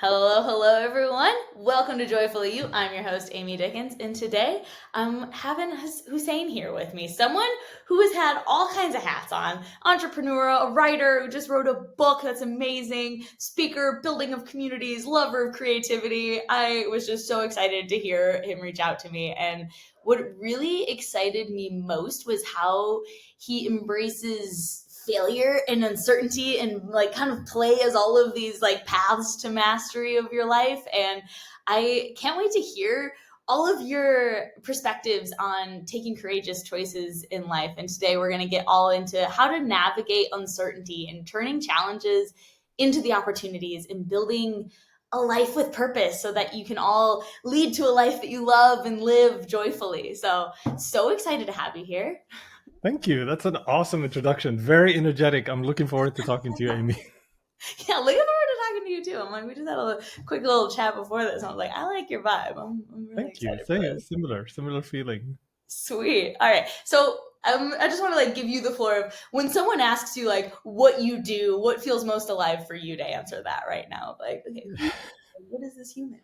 Hello, hello, everyone. Welcome to Joyfully You. I'm your host, Amy Dickens, and today I'm having Hussein here with me, someone who has had all kinds of hats on: entrepreneur, a writer who just wrote a book that's amazing, speaker, building of communities, lover of creativity. I was just so excited to hear him reach out to me, and what really excited me most was how he embraces failure and uncertainty and like kind of play as all of these like paths to mastery of your life. And I can't wait to hear all of your perspectives on taking courageous choices in life. And today we're going to get all into how to navigate uncertainty and turning challenges into the opportunities and building a life with purpose so that you can all lead to a life that you love and live joyfully. So excited to have you here. Thank you. That's an awesome introduction. Very energetic. I'm looking forward to talking to you, Amy. Yeah, looking forward to talking to you too. I'm like, we just had a quick little chat before this. And I was like, I like your vibe. I'm really Thank you. excited for Same, this. similar feeling. Sweet. All right. So I just want to like give you the floor of when someone asks you like what you do, what feels most alive for you to answer that right now. Like, okay, what is this human?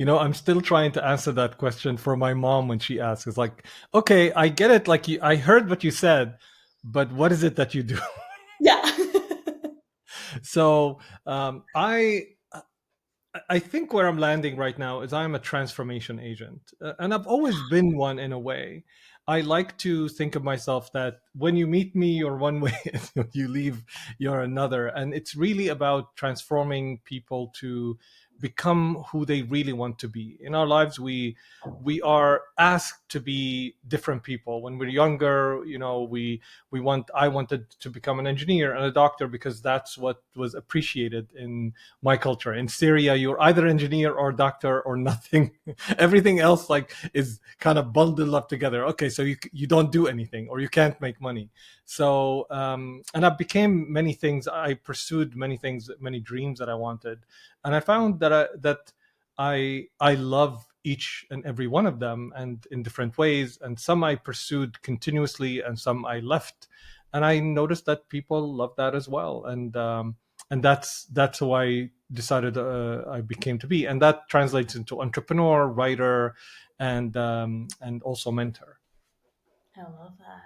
I'm still trying to answer that question for my mom when she asks. It's like, okay, I get it. Like, I heard what you said, but what is it that you do? Yeah. So, I think where I'm landing right now is I'm a transformation agent, and I've always been one in a way. I like to think of myself that when you meet me, you're one way, and when you leave, you're another. And it's really about transforming people to become who they really want to be. In our lives, we are asked to be different people. When we're younger, I wanted to become an engineer and a doctor because that's what was appreciated in my culture. In Syria, you're either engineer or doctor or nothing. Everything else like is kind of bundled up together. Okay, so you don't do anything or you can't make money. So and I became many things. I pursued many things, many dreams that I wanted, and I found that I love each and every one of them, and in different ways. And some I pursued continuously, and some I left. And I noticed that people love that as well. And that's how I decided I became to be, and that translates into entrepreneur, writer, and also mentor. I love that.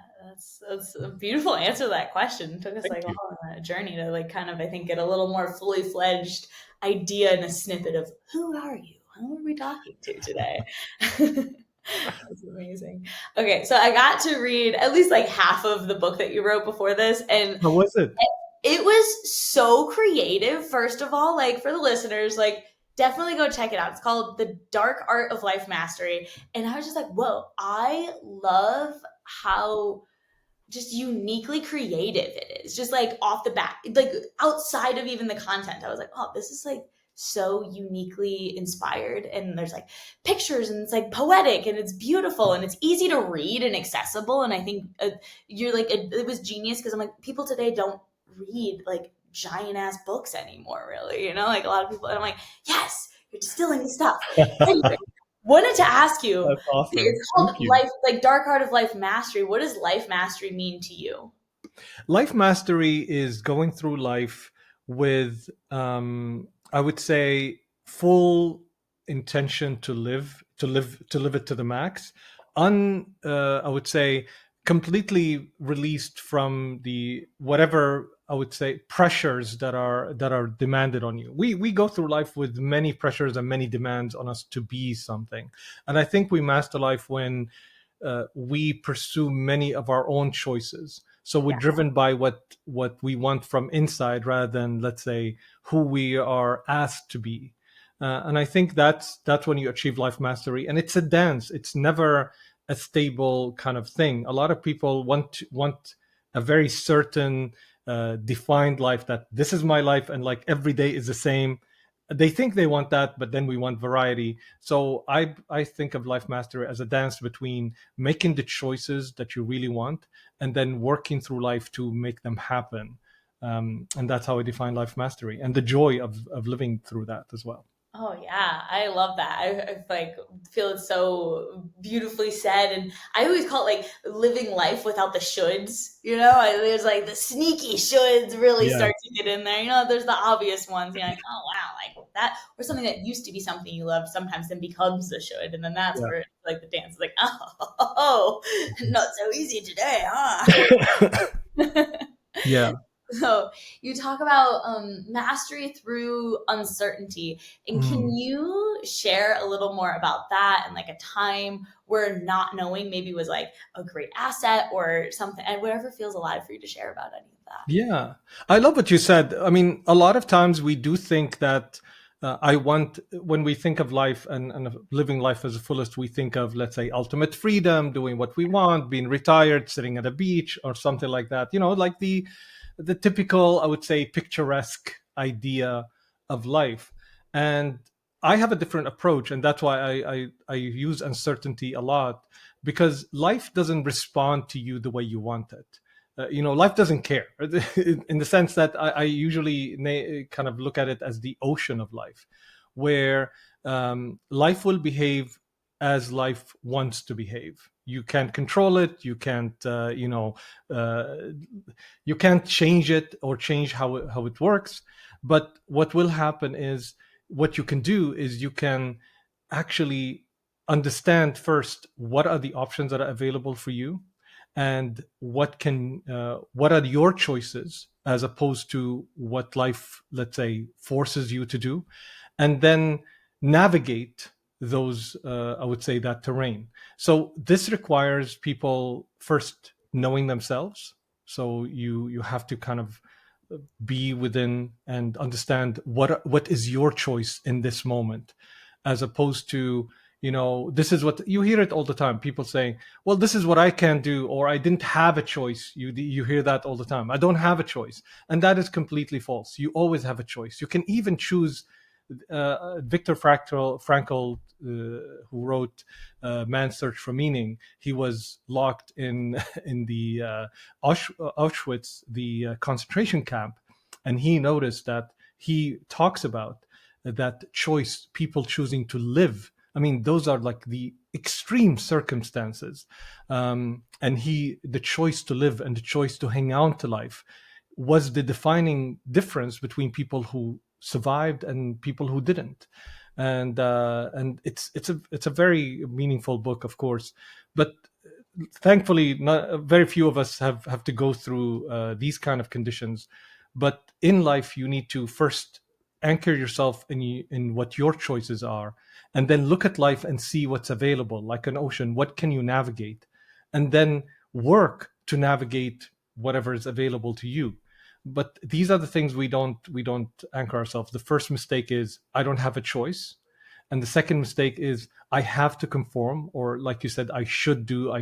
That's a beautiful answer to that question. It took us Thank like you. all on that journey to like kind of I think get a little more fully fledged idea and a snippet of who are you? Who are we talking to today? That's amazing. Okay, so I got to read at least like half of the book that you wrote before this, and How was it? it was so creative. First of all, like for the listeners, like definitely go check it out. It's called The Dark Art of Life Mastery. And I was just like, whoa, I love how just uniquely creative it is. Just like off the bat, like outside of even the content, I was like, oh, this is like so uniquely inspired. And there's like pictures and it's like poetic and it's beautiful and it's easy to read and accessible. And I think you're like, it was genius because I'm like, people today don't read like giant ass books anymore, really. You know, like a lot of people, and I'm like, yes, you're distilling the stuff. Anyway, wanted to ask you, That's awesome. it's Thank called you. life, like Dark Art of Life Mastery. What does life mastery mean to you? Life mastery is going through life with, I would say, full intention to live it to the max. I would say, completely released from the whatever I would say pressures that are demanded on you. We go through life with many pressures and many demands on us to be something, and I think we master life when we pursue many of our own choices. So we're Yeah. driven by what we want from inside rather than, let's say, who we are asked to be. And I think that's when you achieve life mastery. And it's a dance. It's never a stable kind of thing. A lot of people want a very certain, defined life, that this is my life and like every day is the same. They think they want that, but then we want variety. So I think of life mastery as a dance between making the choices that you really want and then working through life to make them happen. And that's how I define life mastery and the joy of living through that as well. Oh yeah, I love that. I like feel it's so beautifully said, and I always call it like living life without the shoulds. There's like the sneaky shoulds really Yeah, start to get in there. There's the obvious ones. You're like, oh wow, like that, or something that used to be something you loved sometimes then becomes the should, and then that's yeah. where like the dance is like, oh, not so easy today, huh? Yeah. So you talk about mastery through uncertainty, and can Mm. you share a little more about that and like a time where not knowing maybe was like a great asset or something, and whatever feels alive for you to share about any of that? Yeah, I love what you said. I mean, a lot of times we do think that when we think of life and of living life as a fullest, we think of, let's say, ultimate freedom, doing what we want, being retired, sitting at a beach or something like that. Like the typical, I would say, picturesque idea of life. And I have a different approach, and that's why I use uncertainty a lot, because life doesn't respond to you the way you want it. Life doesn't care in the sense that I usually kind of look at it as the ocean of life, where life will behave as life wants to behave. You can't control it. You can't, uh, you can't change it or change how it works. But what will happen is, what you can do is you can actually understand first what are the options that are available for you, and what are your choices as opposed to what life, let's say, forces you to do, and then navigate those, I would say, that terrain. So this requires people first knowing themselves. So you have to kind of be within and understand what is your choice in this moment, as opposed to, this is what you hear it all the time, people saying, well, this is what I can do, or I didn't have a choice. You hear that all the time, I don't have a choice. And that is completely false. You always have a choice. You can even choose. Viktor Frankl, who wrote Man's Search for Meaning, he was locked in in the Auschwitz, the concentration camp, and he noticed that he talks about that choice, people choosing to live. I mean, those are like the extreme circumstances, and the choice to live and the choice to hang on to life was the defining difference between people who survived and people who didn't. And it's a very meaningful book, of course, but thankfully very few of us have to go through these kind of conditions. But in life, you need to first anchor yourself in what your choices are, and then look at life and see what's available, like an ocean. What can you navigate? And then work to navigate whatever is available to you. But these are the things we don't anchor ourselves. The first mistake is, I don't have a choice. And the second mistake is, I have to conform, or like you said, I should do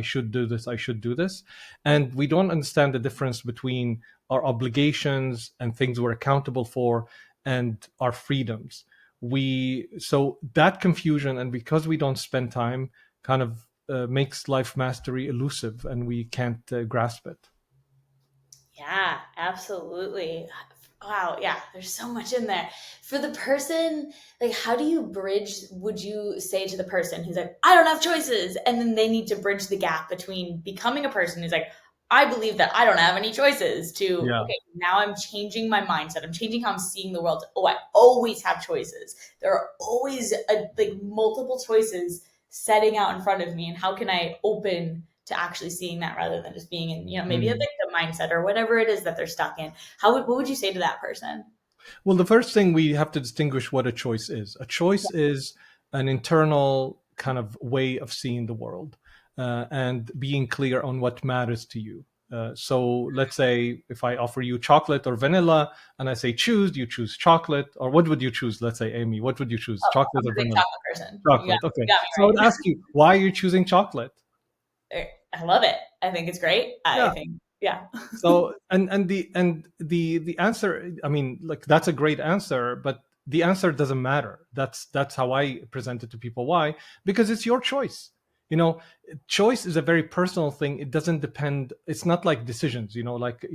this, I should do this. And we don't understand the difference between our obligations and things we're accountable for, and our freedoms. So that confusion, and because we don't spend time, kind of makes life mastery elusive, and we can't grasp it. Yeah, absolutely. Wow, yeah, there's so much in there. For the person, like, how do you bridge, would you say to the person who's like, I don't have choices? And then they need to bridge the gap between becoming a person who's like, I believe that I don't have any choices, to, Yeah. okay, now I'm changing my mindset. I'm changing how I'm seeing the world. Oh, I always have choices. There are always like multiple choices setting out in front of me. And how can I open to actually seeing that rather than just being in, maybe a Mm. victim mindset or whatever it is that they're stuck in? What would you say to that person? Well, the first thing, we have to distinguish what a choice is. A choice is an internal kind of way of seeing the world, and being clear on what matters to you. So let's say if I offer you chocolate or vanilla, and I say choose, you choose chocolate. Or what would you choose? Let's say, Amy, what would you choose? Oh, Chocolate I'm or a big vanilla? chocolate person. Chocolate. Okay. You got So I would me ask you, why are you choosing chocolate? right. I love it. I think it's great. I Yeah. think, yeah. So and the answer, I mean, like, that's a great answer, but the answer doesn't matter. That's how I present it to people. Why? Because it's your choice. you know, choice is a very personal thing. It doesn't depend, it's not like decisions, like,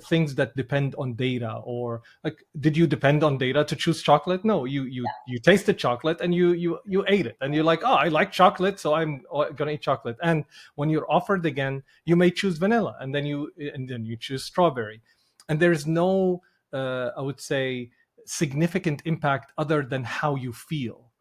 things that depend on data. Or like, did you depend on data to choose chocolate? No, you tasted chocolate and you ate it, and you're like, oh, I like chocolate, so I'm gonna eat chocolate. And when you're offered again, you may choose vanilla, and then you choose strawberry. And there's no, I would say, significant impact other than how you feel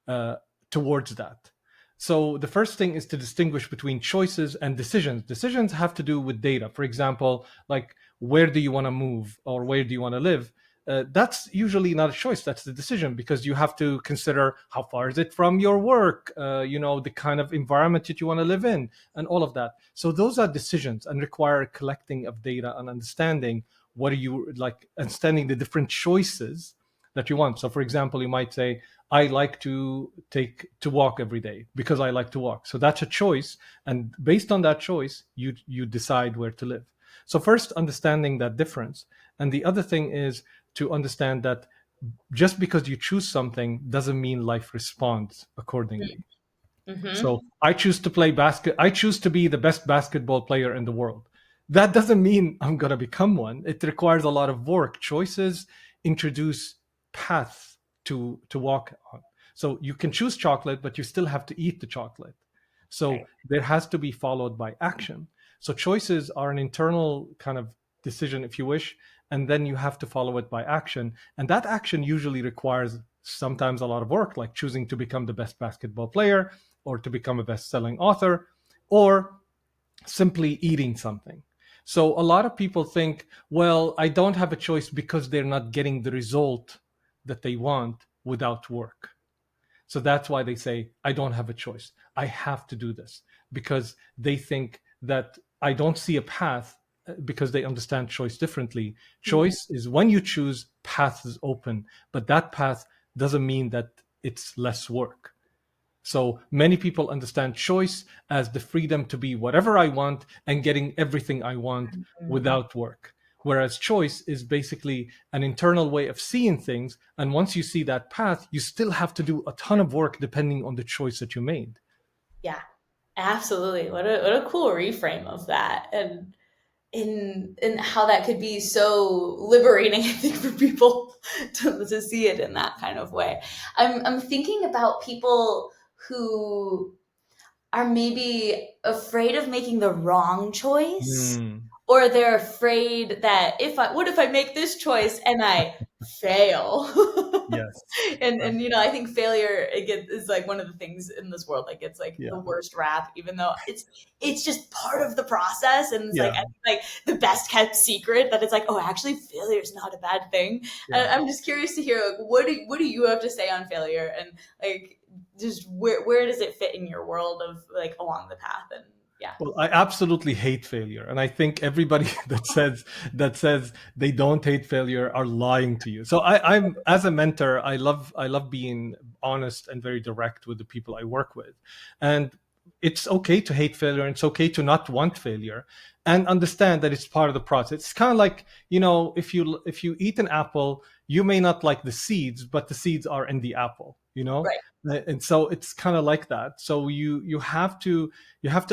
uh, towards that. So the first thing is to distinguish between choices and decisions. Decisions have to do with data. For example, like, where do you want to move or where do you want to live? That's usually not a choice. That's the decision, because you have to consider how far is it from your work, the kind of environment that you want to live in, and all of that. So those are decisions and require a collecting of data and understanding what are you like, understanding the different choices that you want. So, for example, you might say, I like to walk every day because I like to walk. So that's a choice, and based on that choice, you decide where to live. So first, understanding that difference, and the other thing is to understand that just because you choose something doesn't mean life responds accordingly. Mm-hmm. So I choose to play basket. I choose to be the best basketball player in the world. That doesn't mean I'm going to become one. It requires a lot of work. Choices introduce paths to walk on. So you can choose chocolate, but you still have to eat the chocolate. So Right. there has to be followed by action. So choices are an internal kind of decision, if you wish, and then you have to follow it by action. And that action usually requires sometimes a lot of work, like choosing to become the best basketball player, or to become a best-selling author, or simply eating something. So a lot of people think, well, I don't have a choice because they're not getting the result that they want without work. So that's why they say, I don't have a choice. I have to do this, because they think that I don't see a path, because they understand choice differently. Mm-hmm. Choice is when you choose, path is open, but that path doesn't mean that it's less work. So many people understand choice as the freedom to be whatever I want and getting everything I want without work. Whereas choice is basically an internal way of seeing things. And once you see that path, you still have to do a ton of work depending on the choice that you made. Yeah, absolutely. What a cool reframe of that, and in how that could be so liberating, I think, for people to see it in that kind of way. I'm thinking about people who are maybe afraid of making the wrong choice, Hmm. or they're afraid that what if I make this choice and I fail? Yes. Right. And I think failure is like one of the things in this world that gets like the Yeah. worst rap, even though it's just part of the process, and it's like, Yeah. I think, like the best kept secret, that it's like, oh, actually failure is not a bad thing. And Yeah. I'm just curious to hear, like, what do you have to say on failure, and like, just where does it fit in your world of like along the path? And yeah. Well, I absolutely hate failure, and I think everybody that says they don't hate failure are lying to you. So I'm, as a mentor, I love being honest and very direct with the people I work with, and it's okay to hate failure, and it's okay to not want failure, and understand that it's part of the process. It's kind of like, if you eat an apple, you may not like the seeds, but the seeds are in the apple. Right. And so it's kind of like that. So you have to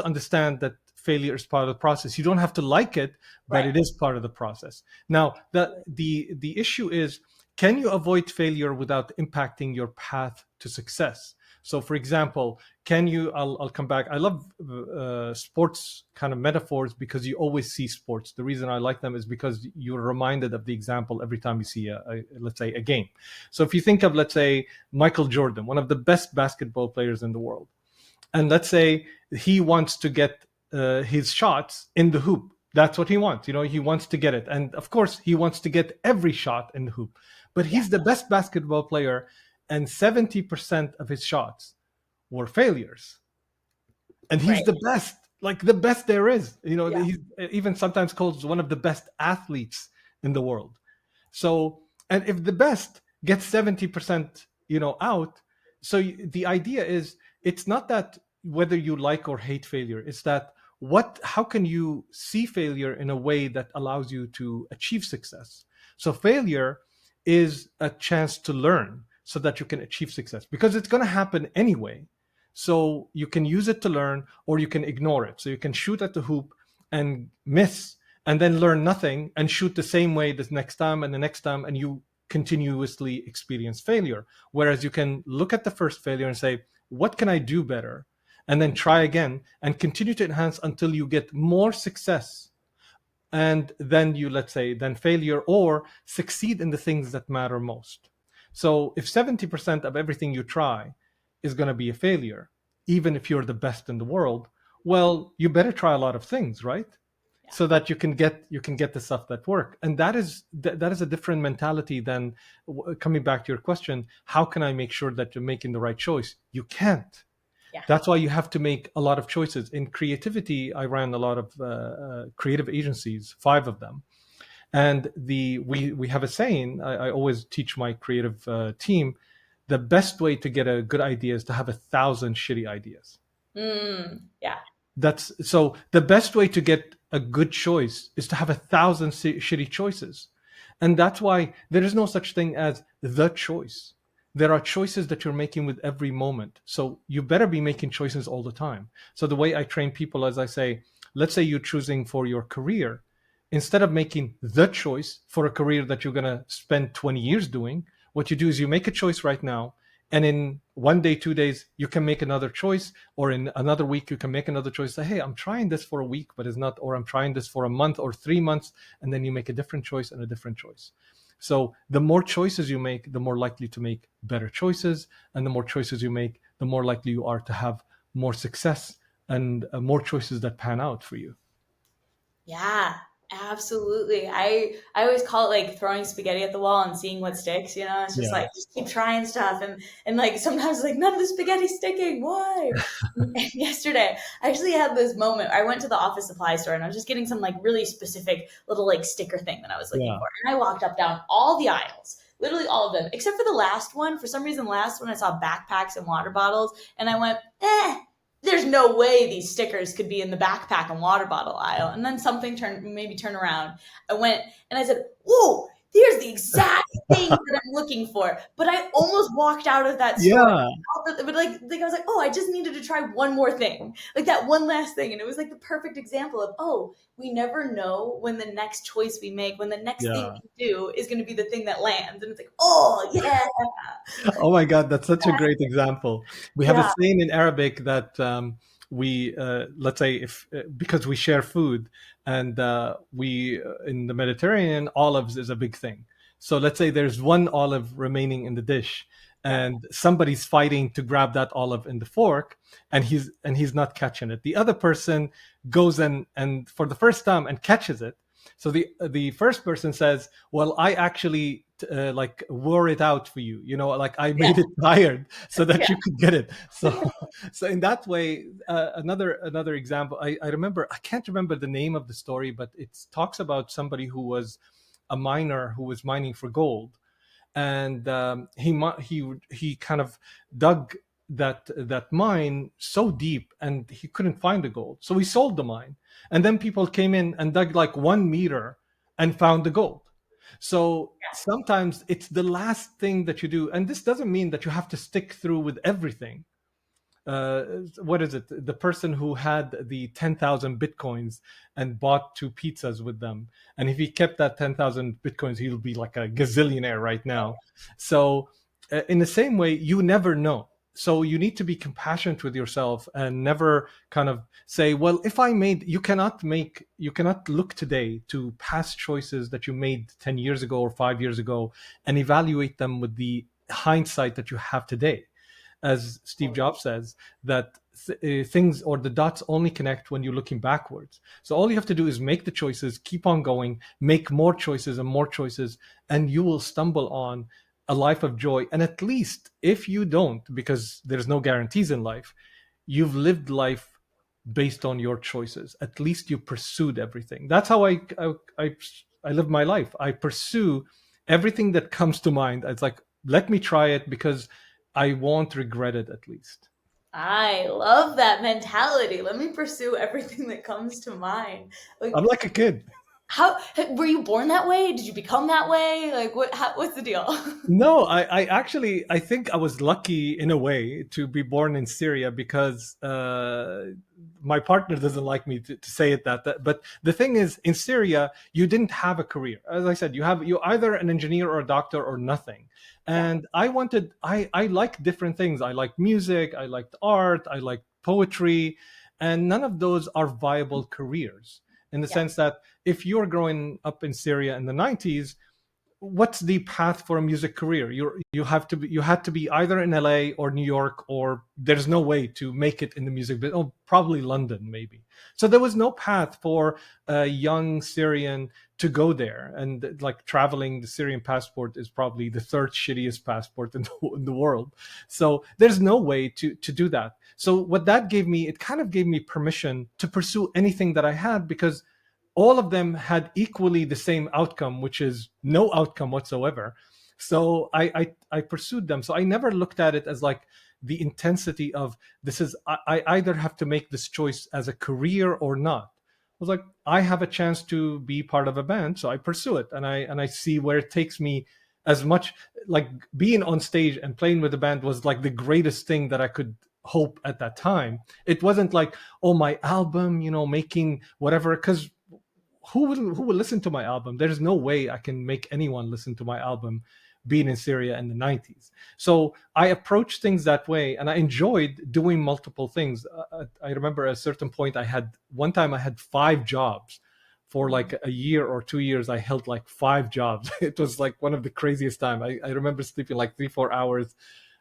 understand that failure is part of the process. You don't have to like it, but Right. it is part of the process. Now, the issue is, can you avoid failure without impacting your path to success? So, for example, can you? I'll come back. I love sports kind of metaphors, because you always see sports. The reason I like them is because you're reminded of the example every time you see let's say, a game. So, if you think of, let's say, Michael Jordan, one of the best basketball players in the world, and let's say he wants to get his shots in the hoop. That's what he wants. He wants to get it, and of course, he wants to get every shot in the hoop. But Yeah. he's the best basketball player, and 70% of his shots were failures, and he's Right. the best, like the best there is. Yeah. He's even sometimes called one of the best athletes in the world. So, and if the best gets 70%, out, so the idea is, it's not that whether you like or hate failure, it's that, how can you see failure in a way that allows you to achieve success? So failure is a chance to learn so that you can achieve success, because it's going to happen anyway. So you can use it to learn, or you can ignore it. So you can shoot at the hoop and miss, and then learn nothing and shoot the same way the next time and the next time, and you continuously experience failure. Whereas you can look at the first failure and say, what can I do better? And then try again and continue to enhance until you get more success. And then you, let's say, then failure, or succeed in the things that matter most. So if 70% of everything you try is going to be a failure, even if you're the best in the world, well, you better try a lot of things, right? Yeah. So that you can get the stuff that work. And that is a different mentality than, coming back to your question, how can I make sure that you're making the right choice? You can't. Yeah. That's why you have to make a lot of choices. In creativity, I ran a lot of creative agencies, 5 of them. And we have a saying, I always teach my creative team, the best way to get a good idea is to have 1,000 shitty ideas. Yeah. That's so the best way to get a good choice is to have 1,000 shitty choices. And that's why there is no such thing as the choice. There are choices that you're making with every moment. So you better be making choices all the time. So the way I train people, as I say, let's say you're choosing for your career, instead of making the choice for a career that you're going to spend 20 years doing, what you do is you make a choice right now, and in 1 day, 2 days, you can make another choice, or in another week you can make another choice. Say, hey, I'm trying this for a week but it's not, or I'm trying this for a month or 3 months, and then you make a different choice and a different choice. So the more choices you make, the more likely to make better choices, and the more choices you make, the more likely you are to have more success and more choices that pan out for you. Yeah, absolutely. I always call it like throwing spaghetti at the wall and seeing what sticks, you know? It's just Yeah. like just keep trying stuff, and like sometimes like none of the spaghetti's sticking. Why? And yesterday, I actually had this moment. I went to the office supply store and I was just getting some like really specific little like sticker thing that I was looking Yeah. for. And I walked up down all the aisles, literally all of them, except for the last one. For some reason, the last one I saw backpacks and water bottles, and I went, there's no way these stickers could be in the backpack and water bottle aisle. And then something made me turn around. I went and I said, whoa, there's the exact thing that I'm looking for. But I almost walked out of that store. Yeah. But like I was like, oh, I just needed to try one more thing, like that one last thing. And it was like the perfect example of, oh, we never know when the next choice we make, when the next thing Yeah. we do is going to be the thing that lands. And it's like, oh, yeah. Oh my God, that's such a great example. We have a Yeah. saying in Arabic that we, let's say, if because we share food, and we in the Mediterranean, olives is a big thing. So let's say there's one olive remaining in the dish, Yeah. and somebody's fighting to grab that olive in the fork, and he's not catching it. The other person goes and for the first time and catches it. So the first person says, "Well, I actually like wore it out for you. Like I Yeah. made it tired so that Yeah. you could get it." So in that way, another example. I remember. I can't remember the name of the story, but it talks about somebody who was a miner who was mining for gold, and he kind of dug that mine so deep, and he couldn't find the gold, so he sold the mine, and then people came in and dug like 1 meter and found the gold. So sometimes it's the last thing that you do, and this doesn't mean that you have to stick through with everything. uh, what is it? The person who had the 10,000 bitcoins and bought 2 pizzas with them. And if he kept that 10,000 bitcoins, he'll be like a gazillionaire right now. So, in the same way, you never know. So you need to be compassionate with yourself and never kind of say, well, if I made, you cannot look today to past choices that you made 10 years ago or 5 years ago and evaluate them with the hindsight that you have today. As Steve Jobs says, that things or the dots only connect when you're looking backwards. So all you have to do is make the choices, keep on going, make more choices and more choices, and you will stumble on a life of joy. And at least if you don't, because there's no guarantees in life, you've lived life based on your choices. At least you pursued everything. That's how I live my life. I pursue everything that comes to mind. It's like, let me try it because I won't regret it at least. I love that mentality. Let me pursue everything that comes to mind. Like, I'm like a kid. How were you born that way? Did you become that way? Like what's the deal? No, I actually I think I was lucky in a way to be born in Syria because my partner doesn't like me to say it but the thing is in Syria you didn't have a career. As I said, you either an engineer or a doctor or nothing. Yeah. And I like different things. I like music, I liked art, I like poetry, and none of those are viable careers in the Yeah. sense that if you're growing up in Syria in the 90s, what's the path for a music career? You had to be either in LA or New York, or there's no way to make it in the music business. Oh, probably London maybe. So there was no path for a young Syrian to go there, and like traveling, the Syrian passport is probably the third shittiest passport in the world. So there's no way to do that. So what that gave me, it kind of gave me permission to pursue anything that I had, because all of them had equally the same outcome, which is no outcome whatsoever. So I pursued them. So I never looked at it as like the intensity of this is I either have to make this choice as a career or not. I was like, I have a chance to be part of a band, so I pursue it, and I see where it takes me. As much like being on stage and playing with the band was like the greatest thing that I could hope at that time. It wasn't like, oh, my album, making whatever, because who will listen to my album? There's no way I can make anyone listen to my album being in Syria in the 90s. So I approached things that way, and I enjoyed doing multiple things. I remember at a certain point one time I had 5 jobs. For like a year or 2 years, I held like 5 jobs. It was like one of the craziest time. I remember sleeping like 3-4 hours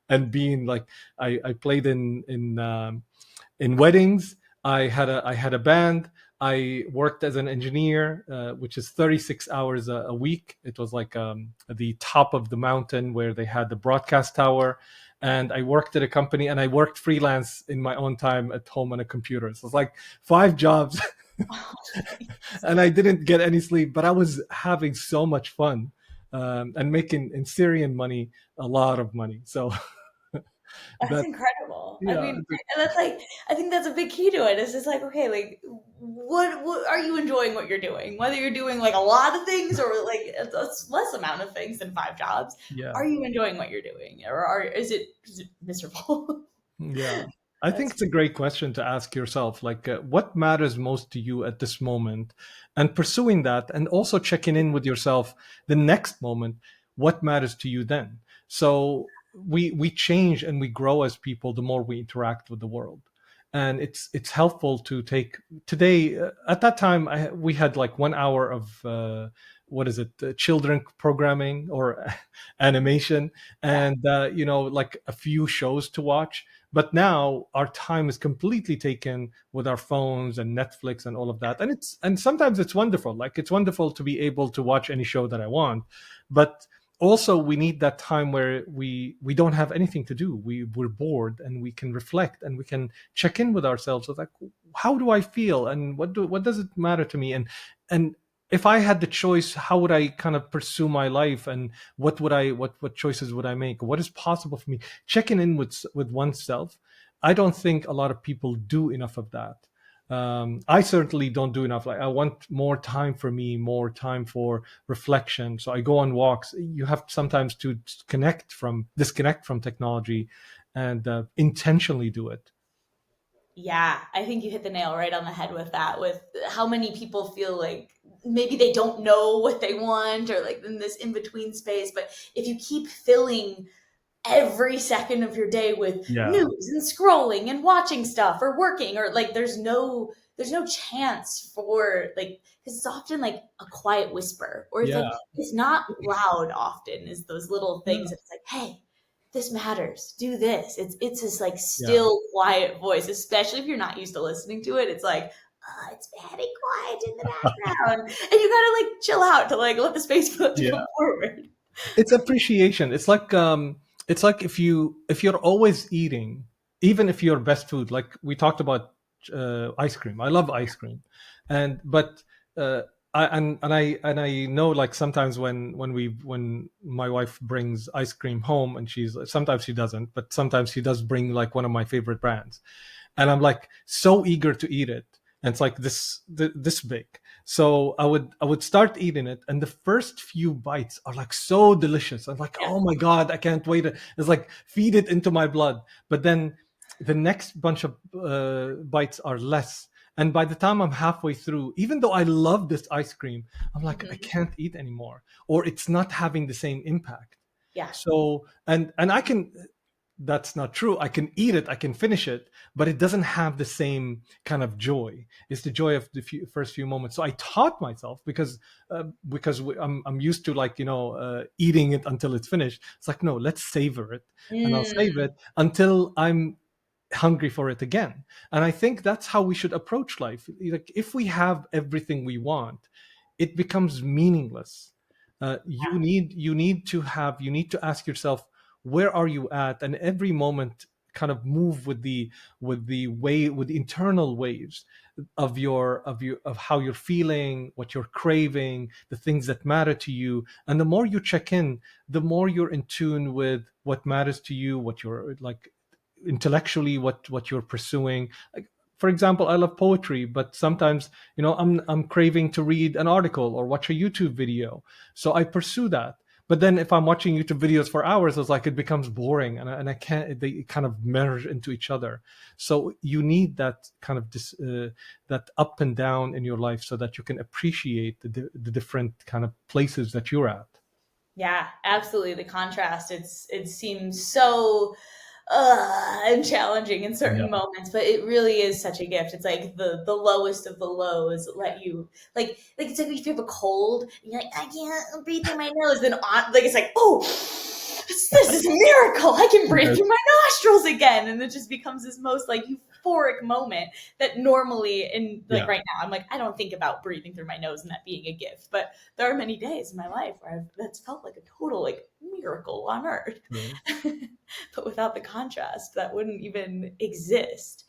and being like, I played in weddings. I had a band. I worked as an engineer, which is 36 hours a week. It was like the top of the mountain where they had the broadcast tower. And I worked at a company, and I worked freelance in my own time at home on a computer. So it's like 5 jobs. Oh, And I didn't get any sleep, but I was having so much fun, and making in Syrian money a lot of money. So that's that, incredible. I yeah, mean, and that's like, I think that's a big key to it. It's just like, okay, like, what are you enjoying what you're doing? Whether you're doing like a lot of things or like a less amount of things than 5 jobs, yeah. are you enjoying what you're doing, or is it miserable? Yeah. I think That's it's a great question to ask yourself. Like, what matters most to you at this moment? And pursuing that, and also checking in with yourself the next moment, what matters to you then? So we change and we grow as people the more we interact with the world. And it's helpful to take today. At that time, we had like 1 hour of what is it, children programming or animation, yeah, and like a few shows to watch. But now our time is completely taken with our phones and Netflix and all of that, and sometimes it's wonderful. Like, it's wonderful to be able to watch any show that I want, but also we need that time where we don't have anything to do. We're bored, and we can reflect, and we can check in with ourselves. It's like, how do I feel, and what does it matter to me, and if I had the choice, how would I kind of pursue my life, and what choices would I make? What is possible for me? Checking in with oneself. I don't think a lot of people do enough of that. I certainly don't do enough. Like, I want more time for me, more time for reflection. So I go on walks. You have sometimes to disconnect from technology, and intentionally do it. yeah. I think you hit the nail right on the head with that. With how many people feel like maybe they don't know what they want, or like in this in between space. But if you keep filling every second of your day with Yeah, news and scrolling and watching stuff or working, or like there's no chance for like, because it's often like a quiet whisper, or it's like yeah, it's not loud often, is those little things yeah, that's like, hey, this matters, do this. It's this like yeah. still quiet voice, especially if you're not used to listening to it. It's like, oh, it's very quiet in the background, and you gotta like chill out to like let the space to Yeah. come forward. It's appreciation. It's like if you're always eating, even if your best food, like we talked about, ice cream. I love ice cream, and but I know, like, sometimes when my wife brings ice cream home, and sometimes she doesn't, but sometimes she does bring like one of my favorite brands, and I'm like so eager to eat it. and it's like this big. So I would start eating it, and the first few bites are like so delicious. I'm like, Yeah. oh my god, I can't wait. It's like feed it into my blood. But then the next bunch of bites are less. And by the time I'm halfway through, even though I love this ice cream, I'm like, I Mhm. can't eat anymore, or it's not having the same impact. Yeah. So, and I can, that's not true. I can eat it, I can finish it, but it doesn't have the same kind of joy. It's the joy of the first few moments. So I taught myself, I'm used to, like, eating it until it's finished. It's like, no, let's savor it, and I'll save Mm. it until I'm hungry for it again. And I think that's how we should approach life. Like, if we have everything we want, it becomes meaningless. You need to ask yourself, where are you at, and every moment kind of move with the internal waves of how you're feeling, what you're craving, the things that matter to you. And the more you check in, the more you're in tune with what matters to you, what you're like intellectually, what you're pursuing. Like, for example, I love poetry, but sometimes, I'm craving to read an article or watch a YouTube video, so I pursue that. But then if I'm watching YouTube videos for hours, it's like it becomes boring, and I can't. They kind of merge into each other. So you need that kind of that up and down in your life, so that you can appreciate the different kind of places that you're at. Yeah, absolutely. The contrast, it seems so and challenging in certain Yeah. moments, but it really is such a gift. It's like the lowest of the lows let you like it's like if you have a cold and you're like, I can't breathe through my nose, then on like it's like, oh, this is a miracle. I can breathe Yes. through my nostrils again. And it just becomes this most like euphoric moment that normally in like Yeah. right now, I'm like, I don't think about breathing through my nose and that being a gift. But there are many days in my life where that's felt like a total like miracle on earth. Right. But without the contrast, that wouldn't even exist.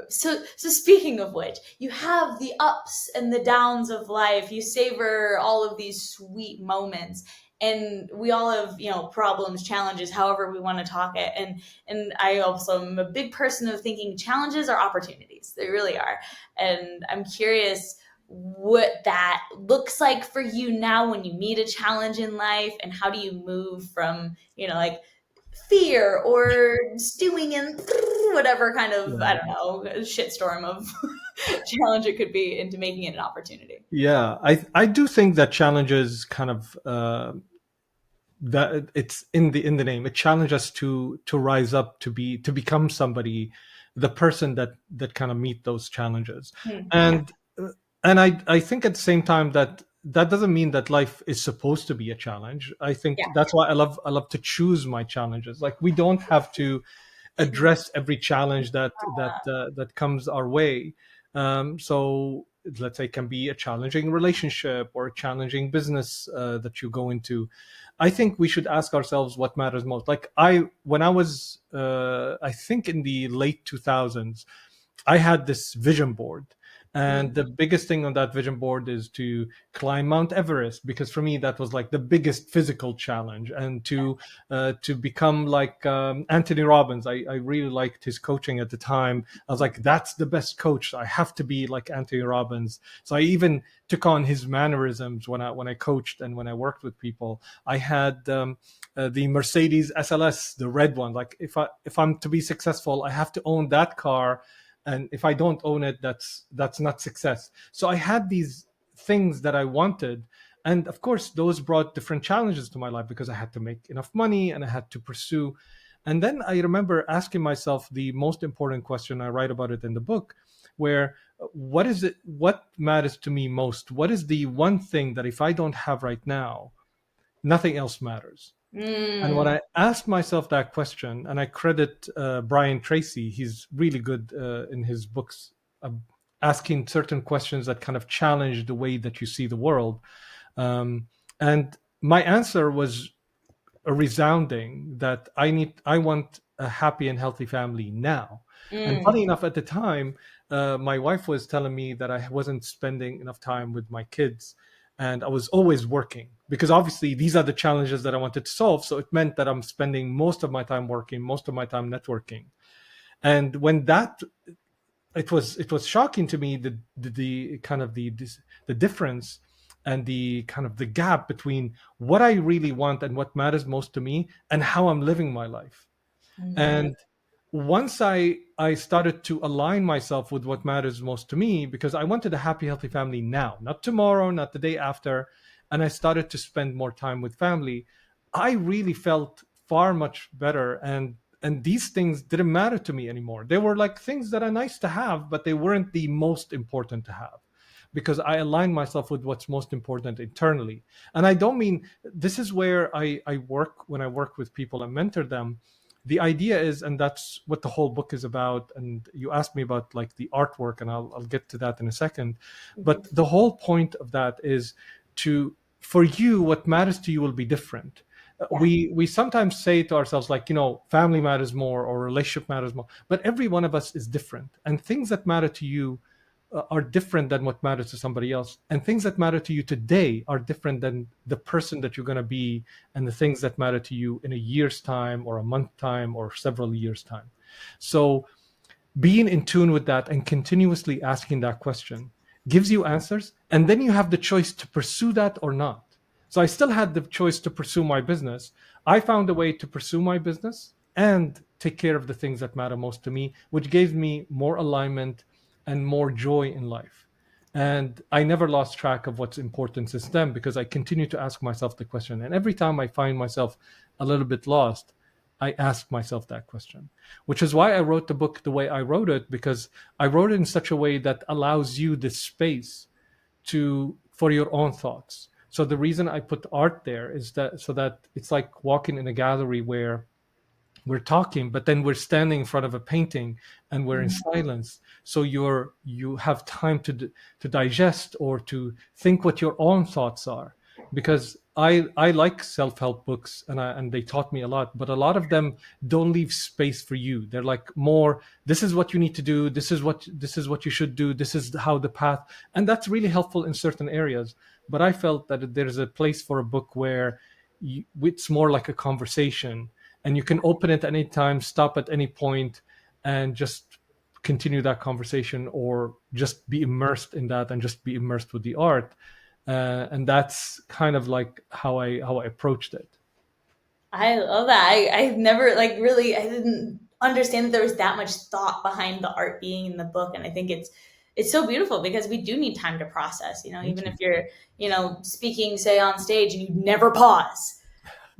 So speaking of which, you have the ups and the downs of life. You savor all of these sweet moments, and we all have problems, challenges, however we want to talk it. And I also am a big person of thinking challenges are opportunities. They really are. And I'm curious what that looks like for you now when you meet a challenge in life, and how do you move from like fear or stewing in whatever kind of, I Yeah. don't know, shitstorm of challenge it could be, into making it an opportunity. Yeah, I do think that challenges kind of that it's in the name. It challenges us to rise up, to become somebody, the person that kind of meet those challenges. Yeah. And and I think at the same time that that doesn't mean that life is supposed to be a challenge. I think Yeah. that's why I love to choose my challenges. Like, we don't have to address every challenge that comes our way. So let's say it can be a challenging relationship or a challenging business that you go into. I think we should ask ourselves what matters most. Like, when I was, I think in the late 2000s, I had this vision board. And the Mm. biggest thing on that vision board is to climb Mount Everest, because for me that was like the biggest physical challenge. And to become like Anthony Robbins. I really liked his coaching at the time. I was like, that's the best coach. I have to be like Anthony Robbins. So I even took on his mannerisms when I coached and when I worked with people. I had the Mercedes SLS, the red one. Like, if I'm to be successful, I have to own that car, and if I don't own it, that's not success. So I had these things that I wanted, and of course those brought different challenges to my life, because I had to make enough money and I had to pursue. And then I remember asking myself the most important question. I write about it in the book, where what matters to me most? What is the one thing that if I don't have right now, nothing else matters? And when Mm. I asked myself that question, and I credit Brian Tracy, he's really good in his books, uh, asking certain questions that kind of challenge the way that you see the world. Um, and my answer was a resounding that I want a happy and healthy family now. And Mm. funny enough, at the time, my wife was telling me that I wasn't spending enough time with my kids, and I was always working, because obviously these are the challenges that I wanted to solve. So it meant that I'm spending most of my time working, most of my time networking. And when that it was shocking to me, the kind of the difference and the kind of the gap between what I really want and what matters most to me and how I'm living my life. Mhm. And once I started to align myself with what matters most to me, because I wanted a happy, healthy family now, not tomorrow, not the day after, and I started to spend more time with family, I really felt far much better. And these things didn't matter to me anymore. They were like things that are nice to have, but they weren't the most important to have, because I aligned myself with what's most important internally. And I don't mean, this is where I work when I work with people and mentor them. The idea is, and that's what the whole book is about, and you asked me about like the artwork, and I'll get to that in a second. But the whole point of that is to, for you, what matters to you will be different. Yeah. We sometimes say to ourselves, like, family matters more or relationship matters more, but every one of us is different, and things that matter to you are different than what matters to somebody else, and things that matter to you today are different than the person that you're going to be, and the things that matter to you in a year's time or a month time or several years time. So being in tune with that and continuously asking that question gives you answers, and then you have the choice to pursue that or not. So I still had the choice to pursue my business. I found a way to pursue my business and take care of the things that matter most to me, which gave me more alignment and more joy in life. And I never lost track of what's important since then, because I continue to ask myself the question, and every time I find myself a little bit lost, I ask myself that question, which is why I wrote the book the way I wrote it, because I wrote it in such a way that allows you the space to for your own thoughts. So the reason I put art there is that so that it's like walking in a gallery where we're talking, but then we're standing in front of a painting and we're in Mhm. silence. So you have time to digest or to think what your own thoughts are. Because I like self-help books, and they taught me a lot, but a lot of them don't leave space for you. They're like more, this is what you need to do, this is what you should do, this is how the path. And that's really helpful in certain areas. But I felt that there's a place for a book where it's more like a conversation, and you can open it at any time, stop at any point, and just continue that conversation, or just be immersed in that and just be immersed with the art. And that's kind of like how I approached it. I love that. I've never like really I didn't understand that there was that much thought behind the art being in the book. And I think it's so beautiful because we do need time to process, Thank even you. if you're, speaking, say, on stage and you never pause.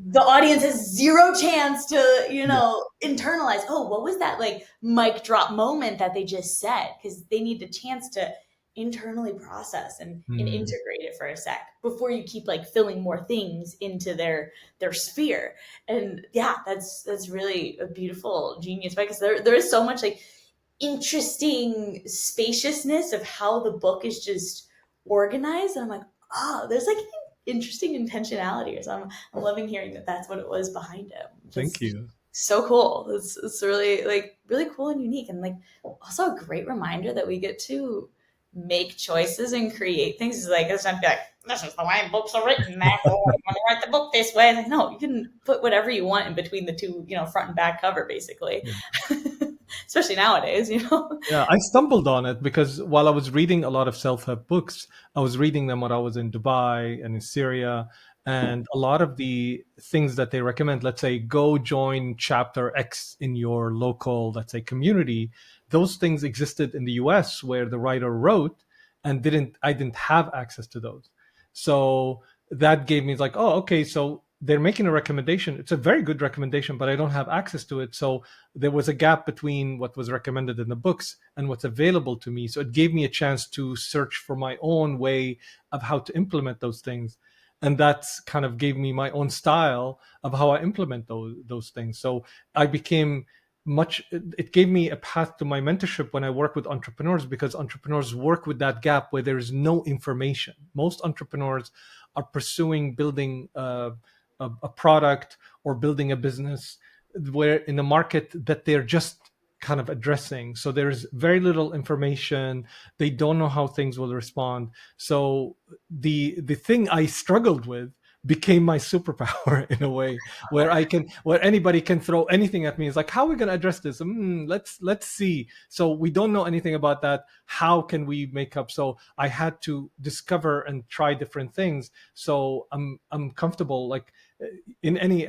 The audience has zero chance to, Yeah. internalize, oh, what was that like mic drop moment that they just said? Because they need a chance to internally process and Mm, integrate it for a sec before you keep like filling more things into their sphere. And yeah, that's really a beautiful genius, right? Because there is so much like interesting spaciousness of how the book is just organized. And I'm like, oh, there's like interesting intentionality or something. I'm loving hearing that that's what it was behind it. thank That's you. so cool. It's really like really cool and unique, and like also a great reminder that we get to make choices and create things. It's like it's not like this is the way books are written. Therefore, I'm going to write the book this way. Like, no, you can put whatever you want in between the two, front and back cover, basically. Yeah. Especially nowadays. Yeah, I stumbled on it because while I was reading a lot of self-help books, I was reading them when I was in Dubai and in Syria, and a lot of the things that they recommend, let's say, go join chapter X in your local, let's say, community, those things existed in the US where the writer wrote, and didn't I didn't have access to those. So that gave me like, oh, okay, so they're making a recommendation. It's a very good recommendation, but I don't have access to it. So there was a gap between what was recommended in the books and what's available to me. So it gave me a chance to search for my own way of how to implement those things. And that's kind of gave me my own style of how I implement those things. So I became it gave me a path to my mentorship when I work with entrepreneurs, because entrepreneurs work with that gap where there is no information. Most entrepreneurs are pursuing building a product or building a business where in a market that they're just kind of addressing. So there's very little information. They don't know how things will respond. So the thing I struggled with became my superpower in a way, where anybody can throw anything at me. It's like, how are we going to address this? Let's see. So we don't know anything about that. How can we make up? So I had to discover and try different things. So I'm comfortable, like, in any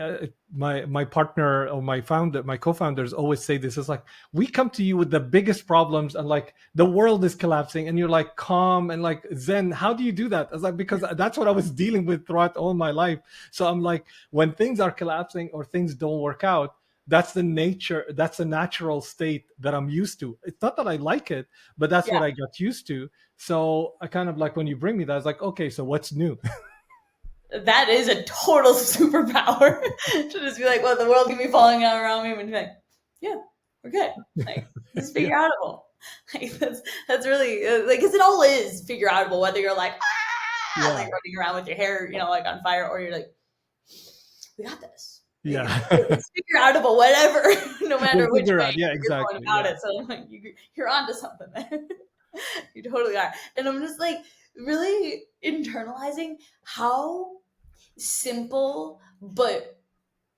my partner or my co-founders always say this is like, we come to you with the biggest problems and like the world is collapsing and you're like calm and like zen. How do you do that? I was like, because that's what I was dealing with throughout all my life. So I'm like, when things are collapsing or things don't work out, that's the natural state that I'm used to. It's not that I like it, but that's Yeah. what I got used to. So I kind of like, when you bring me that, I was like, okay, so what's new? That is a total superpower to just be like, well, the world can be falling down around me, and be like, yeah, we're good. Like, this is Yeah. figure outable. Like, that's really like, because it all is figure outable. Whether you're like, Yeah. like running around with your hair, like on fire, or you're like, we got this. Yeah. It's figure outable, whatever, no matter We'll which figure way out. Yeah, you're going exactly. about Yeah. it. So I'm like, you're onto something there. You totally are. And I'm just like really internalizing how simple but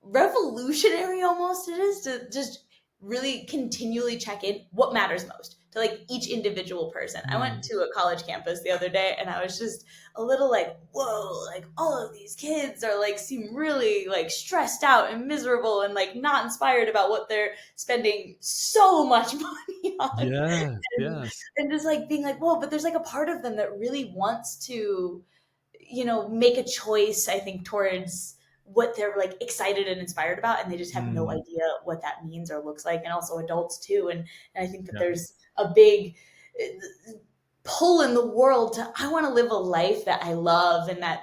revolutionary almost it is to just really continually check in what matters most to like each individual person. I went Mm. to a college campus the other day and I was just a little like, whoa, like all of these kids are like seem really like stressed out and miserable and like not inspired about what they're spending so much money on. Yes, and, yes. and just like being like, whoa, but there's like a part of them that really wants to make a choice, I think, towards what they're like excited and inspired about, and they just have no Mm. idea what that means or looks like. And also adults too. And I think that Yeah. there's a big pull in the world to, I want to live a life that I love and that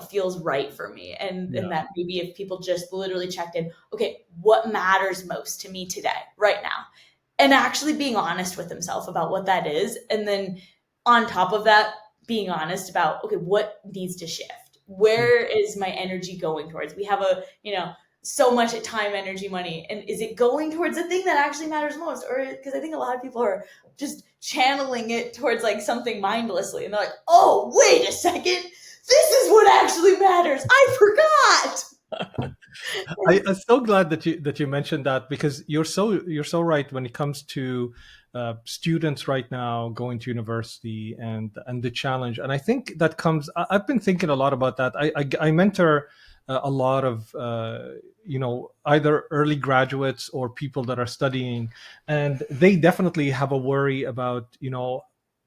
feels right for me, and Yeah. that maybe if people just literally checked in, okay, what matters most to me today, right now, and actually being honest with himself about what that is, and then on top of that, being honest about, okay, what needs to shift, Mm. where is my energy going towards? We have so much time, energy, money, and is it going towards the thing that actually matters most? Or because I think a lot of people are just channeling it towards like something mindlessly, and they're like, oh, wait a second, this is what actually matters, I forgot. I'm so glad that you mentioned that, because you're so right when it comes to students right now going to university and the challenge. And I think that comes. I've been thinking a lot about that. I mentor a lot of either early graduates or people that are studying, and they definitely have a worry about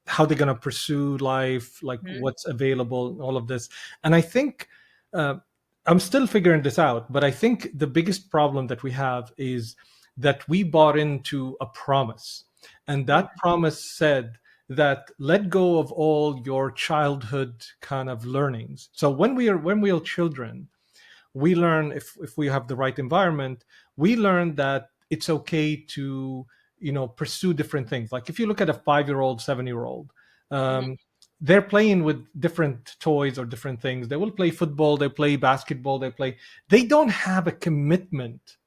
how they're going to pursue life, like Mhm. what's available, all of this. And I think. Uh, I'm still figuring this out, but I think the biggest problem that we have is that we bought into a promise. And Yeah. that promise said that let go of all your childhood kind of learnings. So when we are children, we learn, if we have the right environment, we learn that it's okay to pursue different things. Like if you look at a 5-year-old, 7-year-old, Mhm. um, they're playing with different toys or different things. They will play football, they play basketball, they don't have a commitment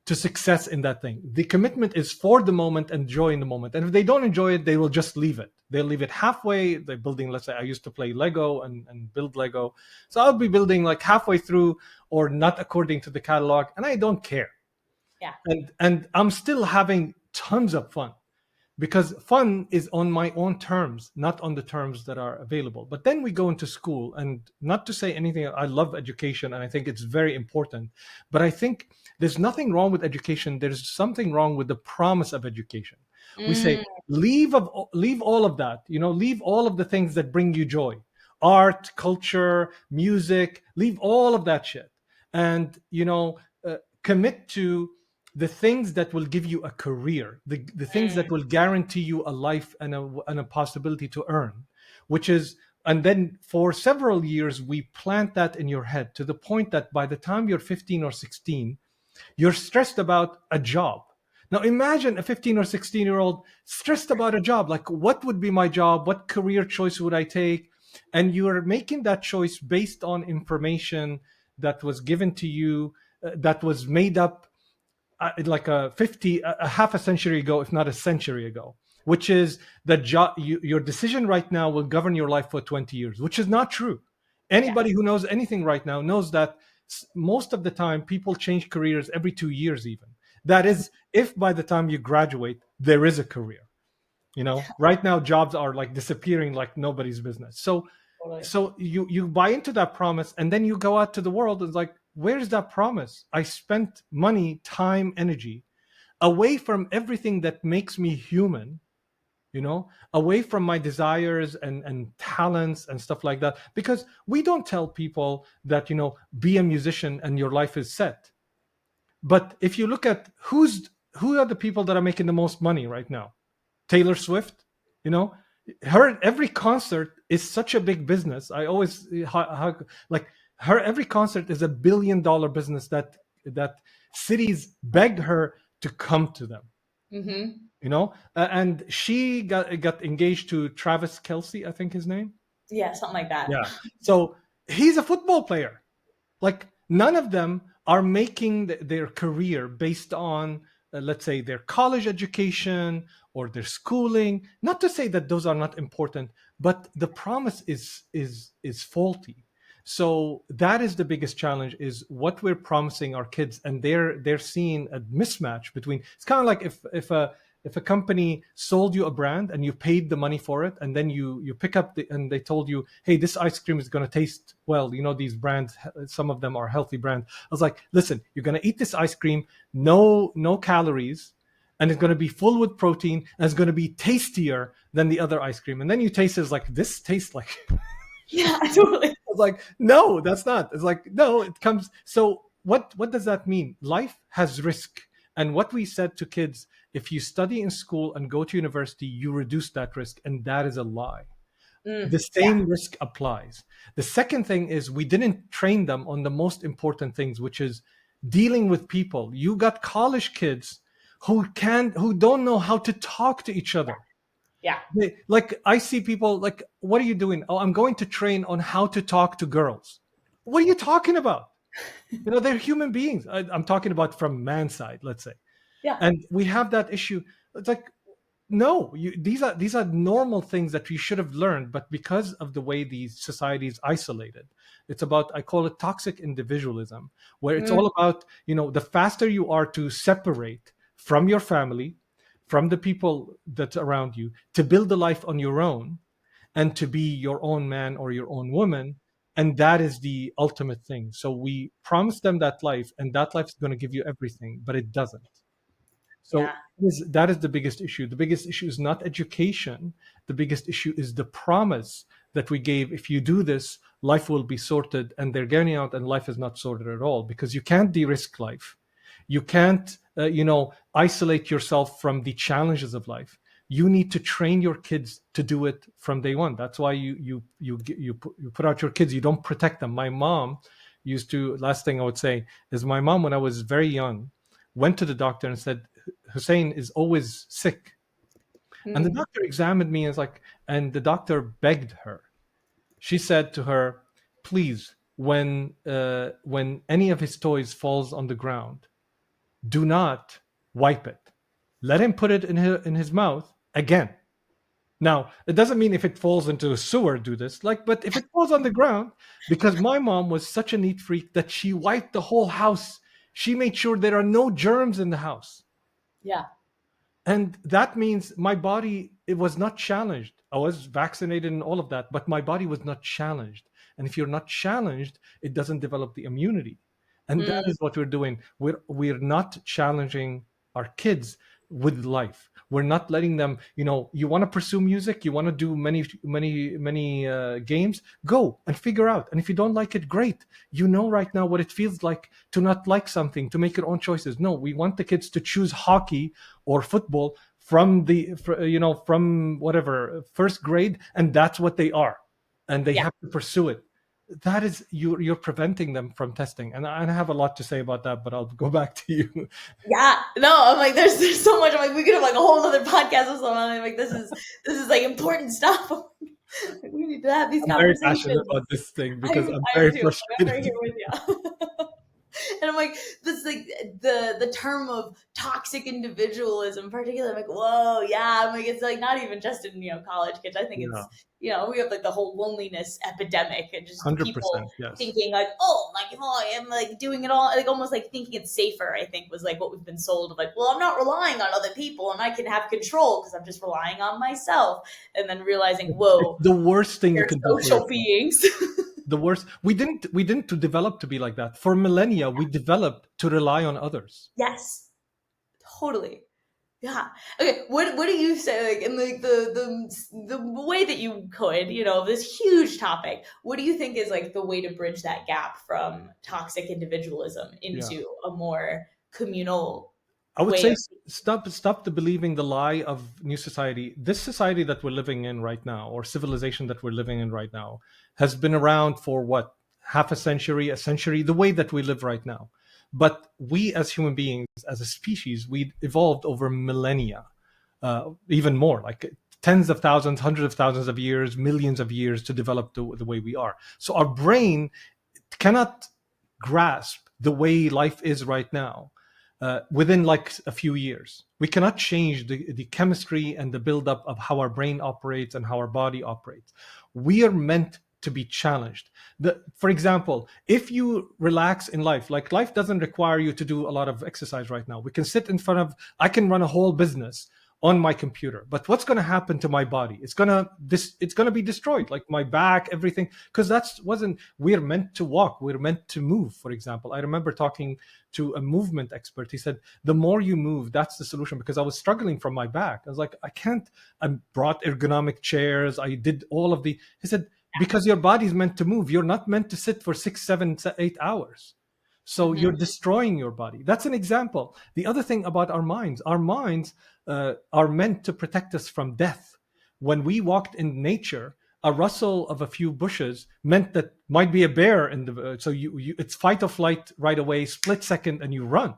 to success in that thing. The commitment is for the moment and joy in the moment. And if they don't enjoy it, they will just leave it. They'll leave it halfway. They're building, let's say I used to play Lego and build Lego. So I'll be building like halfway through or not according to the catalog, and I don't care. Yeah. And I'm still having tons of fun, because fun is on my own terms, not on the terms that are available. But then we go into school, and not to say anything, I love education and I think it's very important, but I think there's nothing wrong with education. There's something wrong with the promise of education. We say Mm. leave all of that, leave all of the things that bring you joy, art, culture, music, leave all of that shit, and commit to the things that will give you a career, the things that Mm. will guarantee you a life and a possibility to earn, which is, and then for several years we plant that in your head to the point that by the time you're 15 or 16, you're stressed about a job. Now imagine a 15 or 16-year-old stressed about a job, like what would be my job, what career choice would I take? And you're making that choice based on information that was given to you, that was made up like a half a century ago, if not a century ago, which is that your decision right now will govern your life for 20 years, which is not true. Yeah. Anybody who knows anything right now knows that most of the time people change careers every 2 years, even. That is, if by the time you graduate, there is a career. Right now jobs are like disappearing like nobody's business. So Totally. you buy into that promise, and then you go out to the world and it's like, where's that promise? I spent money, time, energy away from everything that makes me human, away from my desires and talents and stuff like that. Because we don't tell people that, be a musician and your life is set. But if you look at who are the people that are making the most money right now? Taylor Swift, you know, her every concert is such a big business. I always like her every concert is $1 billion business that cities beg her to come to them. Mm-hmm. And she got engaged to Travis Kelsey, I think his name. Yeah, something like that. Yeah. So he's a football player. Like none of them are making their career based on, let's say, their college education or their schooling. Not to say that those are not important, but the promise is faulty. So that is the biggest challenge: is what we're promising our kids, and they're seeing a mismatch between. It's kind of like if a company sold you a brand and you paid the money for it, and then you pick up and they told you, hey, this ice cream is going to taste well. These brands, some of them are healthy brands. I was like, listen, you're going to eat this ice cream, no calories, and it's going to be full with protein, and it's going to be tastier than the other ice cream. And then you taste it, it's like, this tastes like Yeah, totally. I was like, no, that's not. It's like, no, it comes. So what does that mean? Life has risk. And what we said to kids, if you study in school and go to university, you reduce that risk. And that is a lie. The Yeah. same risk applies. The second thing is we didn't train them on the most important things, which is dealing with people. You got college kids who don't know how to talk to each other. Yeah. Like I see people like, what are you doing? Oh, I'm going to train on how to talk to girls. What are you talking about? They're human beings. I'm talking about from man's side, let's say. Yeah. And we have that issue. It's like, no, these are normal things that we should have learned, but because of the way these societies isolated, it's about, I call it toxic individualism, where it's all about, the faster you are to separate from your family, from the people that's around you, to build a life on your own and to be your own man or your own woman. And that is the ultimate thing. So we promise them that life, and that life is going to give you everything, but it doesn't. So Yeah. that is the biggest issue. The biggest issue is not education. The biggest issue is the promise that we gave. If you do this, life will be sorted, and they're getting out, and life is not sorted at all, because you can't de-risk life. You can't, isolate yourself from the challenges of life. You need to train your kids to do it from day one. That's why you put out your kids. You don't protect them. My mom used to. Last thing I would say is, my mom, when I was very young, went to the doctor and said, Hussein is always sick. And the Mm. doctor examined me and was like, and the doctor begged her. She said to her, please, when any of his toys falls on the ground, do not wipe it. Let him put it in his mouth again. Now, it doesn't mean if it falls into a sewer, do this. But if it falls on the ground, because my mom was such a neat freak that she wiped the whole house. She made sure there are no germs in the house. Yeah. And that means my body, it was not challenged. I was vaccinated and all of that, but my body was not challenged. And if you're not challenged, it doesn't develop the immunity. And that Mm. is what we're doing. We're not challenging our kids with life. We're not letting them, you want to pursue music, you want to do many games, go and figure out. And if you don't like it, great. You know right now what it feels like to not like something, to make your own choices. No, we want the kids to choose hockey or football from whatever first grade, and that's what they are, and they Yeah. have to pursue it. That is, you're preventing them from testing. And I have a lot to say about that, but I'll go back to you. Yeah. No, I'm like, there's so much. I'm like, we could have like a whole other podcast or something. I'm like, this is like important stuff. We need to have these I'm very passionate conversations. about this thing I because am, I'm I am very too. I'm right frustrated. here with you. And I'm like, this like the term of toxic individualism in particular. I'm like, whoa, yeah. I'm like, it's like not even just in college kids. I think Yeah, it's we have like the whole loneliness epidemic and just people 100%. Yes. thinking like, oh, like if I am like doing it all, like almost like thinking it's safer. I think was like what we've been sold of like, well, I'm not relying on other people and I can have control because I'm just relying on myself. And then realizing, It's whoa, the worst thing you they're can do for social yourself. beings. The worst. We didn't to develop to be like that. For millennia, we developed to rely on others. Yes, totally. Yeah. Okay. What do you say like in like the way that you could this huge topic? What do you think is like the way to bridge that gap from toxic individualism Yeah. into a more communal I would way say of? stop the believing the lie of new society. This society that we're living in right now, or civilization that we're living in right now, has been around for what, half a century, the way that we live right now. But we as human beings, as a species, we evolved over millennia, even more, like tens of thousands, hundreds of thousands of years, millions of years to develop the way we are. So our brain cannot grasp the way life is right now within like a few years. We cannot change the chemistry and the buildup of how our brain operates and how our body operates. We are meant to be challenged. For example, if you relax in life, like life doesn't require you to do a lot of exercise right now. We can sit in front of, I can run a whole business on my computer, but what's going to happen to my body? It's going to be destroyed, like my back, everything, because that's wasn't we're meant to walk, we're meant to move. For example, I remember talking to a movement expert. He said the more you move, that's the solution, because I was struggling from my back. I was like, I can't. I brought ergonomic chairs, I did all of the he said, because your body's meant to move, you're not meant to sit for 6, 7, 8 hours. So you're Mhm. destroying your body. That's an example. The other thing about our minds are meant to protect us from death. When we walked in nature, a rustle of a few bushes meant that might be a bear in the. So it's fight or flight right away, split second, and you run.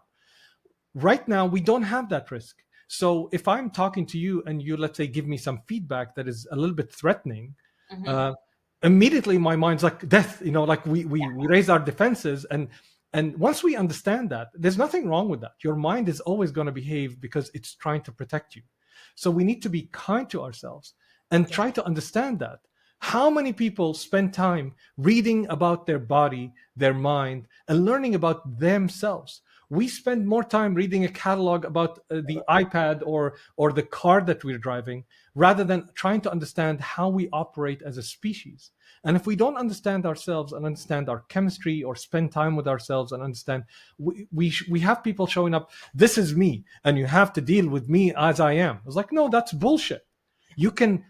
Right now, we don't have that risk. So if I'm talking to you and you, let's say, give me some feedback that is a little bit threatening, Mhm. uh, immediately my mind's like death. Like we raise our defenses, and once we understand that, there's nothing wrong with that. Your mind is always going to behave because it's trying to protect you. So we need to be kind to ourselves and Yeah. try to understand that. How many people spend time reading about their body, their mind, and learning about themselves? We spend more time reading a catalog about the iPad or the car that we're driving, rather than trying to understand how we operate as a species. And if we don't understand ourselves and understand our chemistry, or spend time with ourselves and understand, we have people showing up, this is me, and you have to deal with me as I am. It's like, no, that's bullshit. You can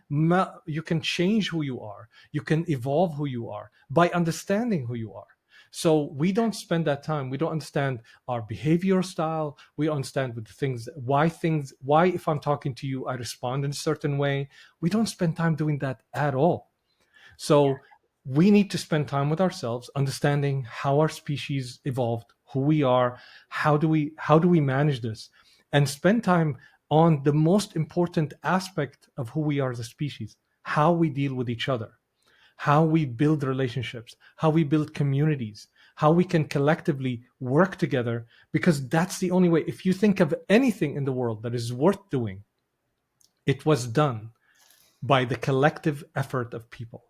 change who you are. You can evolve who you are by understanding who you are. So we don't spend that time. We don't understand our behavioral style. We understand with why if I'm talking to you, I respond in a certain way. We don't spend time doing that at all. Yeah. So we need to spend time with ourselves, understanding how our species evolved, who we are, how do we manage this, and spend time on the most important aspect of who we are as a species, how we deal with each other, how we build relationships, how we build communities, how we can collectively work together, because that's the only way. If you think of anything in the world that is worth doing, it was done by the collective effort of people.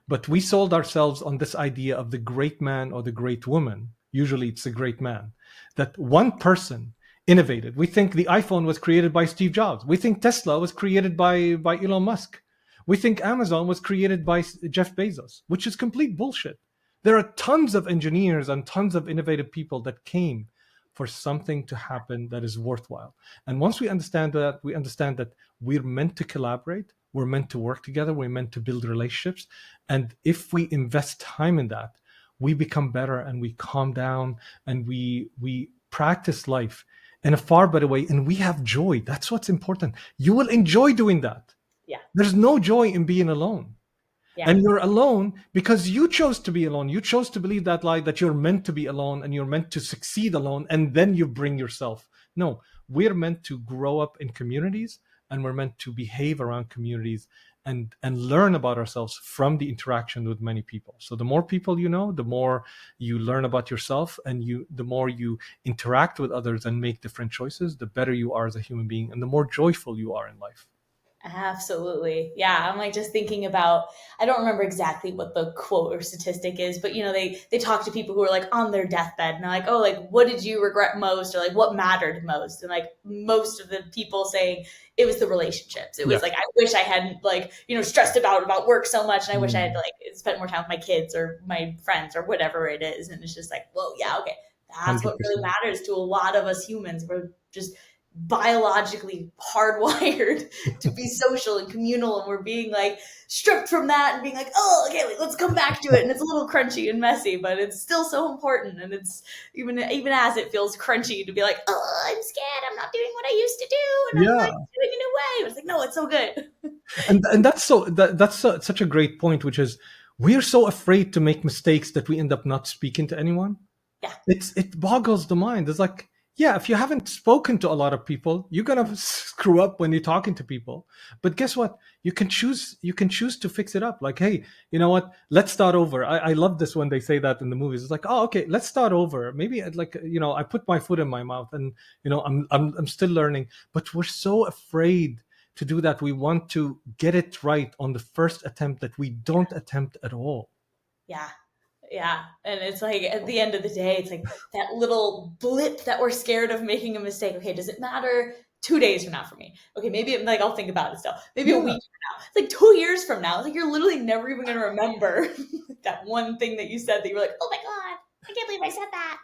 But we sold ourselves on this idea of the great man or the great woman. Usually it's a great man. That one person innovated. We think the iPhone was created by Steve Jobs. We think Tesla was created by Elon Musk. We think Amazon was created by Jeff Bezos, which is complete bullshit. There are tons of engineers and tons of innovative people that came for something to happen that is worthwhile. And once we understand that, we understand that we're meant to collaborate, we're meant to work together, we're meant to build relationships. And if we invest time in that, we become better and we calm down and we practice life in a far better way, and we have joy. That's what's important. You will enjoy doing that. Yeah. There's no joy in being alone. Yeah. And you're alone because you chose to be alone. You chose to believe that lie that you're meant to be alone and you're meant to succeed alone, and then you bring yourself. No, we're meant to grow up in communities, and we're meant to behave around communities and learn about ourselves from the interaction with many people. So the more people you know, the more you learn about yourself, and the more you interact with others and make different choices, the better you are as a human being, and the more joyful you are in life. Absolutely. Yeah. I'm like just thinking about, I don't remember exactly what the quote or statistic is, but they talk to people who are like on their deathbed and they're like, oh, like, what did you regret most? Or like, what mattered most? And like most of the people saying it was the relationships. It Yeah. was like, I wish I hadn't like, stressed about work so much. And I wish I had Mm, like spent more time with my kids or my friends or whatever it is. And it's just like, well, yeah, okay. That's what really 100%. matters to a lot of us humans. We're just biologically hardwired to be social and communal, and we're being like stripped from that and being like, oh, okay, like, let's come back to it. And it's a little crunchy and messy, but it's still so important. And it's even as it feels crunchy to be like, oh, I'm scared, I'm not doing what I used to do, and I'm like Yeah. doing a new way. But it's like, no, it's so good. And such a great point, which is we're so afraid to make mistakes that we end up not speaking to anyone. Yeah. It boggles the mind. It's like, yeah, if you haven't spoken to a lot of people, you're gonna screw up when you're talking to people. But guess what? You can choose to fix it up. Like, hey, you know what? Let's start over. I love this when they say that in the movies. It's like, oh, okay, let's start over. Maybe like, I put my foot in my mouth, and I'm still learning. But we're so afraid to do that. We want to get it right on the first attempt that we don't attempt at all. Yeah. Yeah. And it's like at the end of the day, it's like that little blip that we're scared of making a mistake. Okay, does it matter 2 days from now for me? Okay, maybe like I'll think about it still. Maybe a Yeah. week from now. It's like 2 years from now. It's like you're literally never even gonna remember that one thing that you said that you were like, oh my God, I can't believe I said that.